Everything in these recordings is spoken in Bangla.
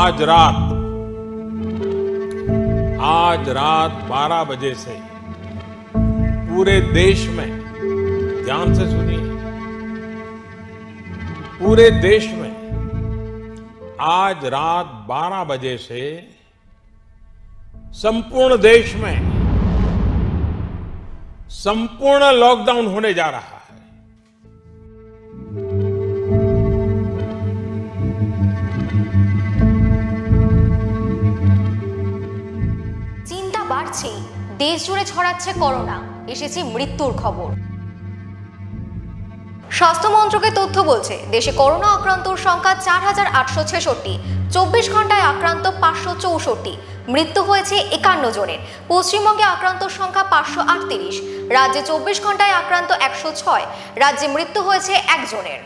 आज रात 12 बजे से पूरे देश में, ध्यान से सुनिए, पूरे देश में आज रात 12 बजे से संपूर्ण देश में संपूर्ण लॉकडाउन होने जा रहा है। চিন্তা বাড়ছে, দেশ জুড়ে ছড়াচ্ছে করোনা, এসেছে মৃত্যুর খবর। স্বাস্থ্য মন্ত্রকের তথ্য বলছে দেশে করোনা আক্রান্তর সংখ্যা 4866, 24 ঘন্টায় আক্রান্ত 564, মৃত্যু হয়েছে 51 জনের। পশ্চিমবঙ্গে আক্রান্তর সংখ্যা 538, রাজ্যে 24 ঘন্টায় আক্রান্ত 106, রাজ্যে মৃত্যু হয়েছে 1 জনের।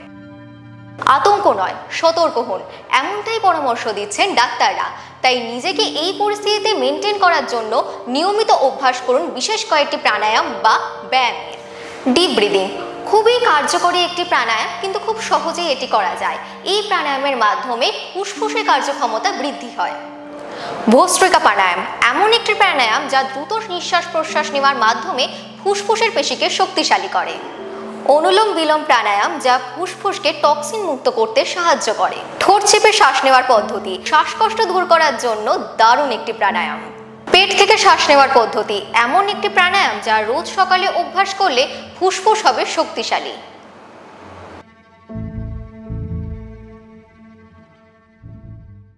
আতঙ্ক নয়, সতর্ক হন, এমনটাই পরামর্শ দিচ্ছেন ডাক্তাররা। তাই নিজেকে এই পরিস্থিতিতে মেনটেন করার জন্য নিয়মিত অভ্যাস করুন বিশেষ কয়েকটি প্রাণায়াম বা ব্যায়ামের। ডিপ ব্রিদিং খুবই কার্যকরী একটি প্রাণায়াম, কিন্তু খুব সহজেই এটি করা যায়। এই প্রাণায়ামের মাধ্যমে ফুসফুসের কার্যক্ষমতা বৃদ্ধি হয়। ভস্ত্রিকা প্রাণায়াম এমন একটি প্রাণায়াম যা দ্রুত নিঃশ্বাস প্রশ্বাস নেওয়ার মাধ্যমে ফুসফুসের পেশিকে শক্তিশালী করে। অনুলোম বিলোম প্রাণায়াম যা ফুসফুসকে টক্সিন মুক্ত করতে সাহায্য করে। ঠোঁট চেপে শ্বাস নেওয়ার পদ্ধতি শ্বাসকষ্ট দূর করার জন্য দারুণ একটি প্রাণায়াম। পেট থেকে শ্বাস নেওয়ার পদ্ধতি এমন একটি প্রাণায়াম যা রোজ সকালে অভ্যাস করলে ফুসফুস হবে শক্তিশালী।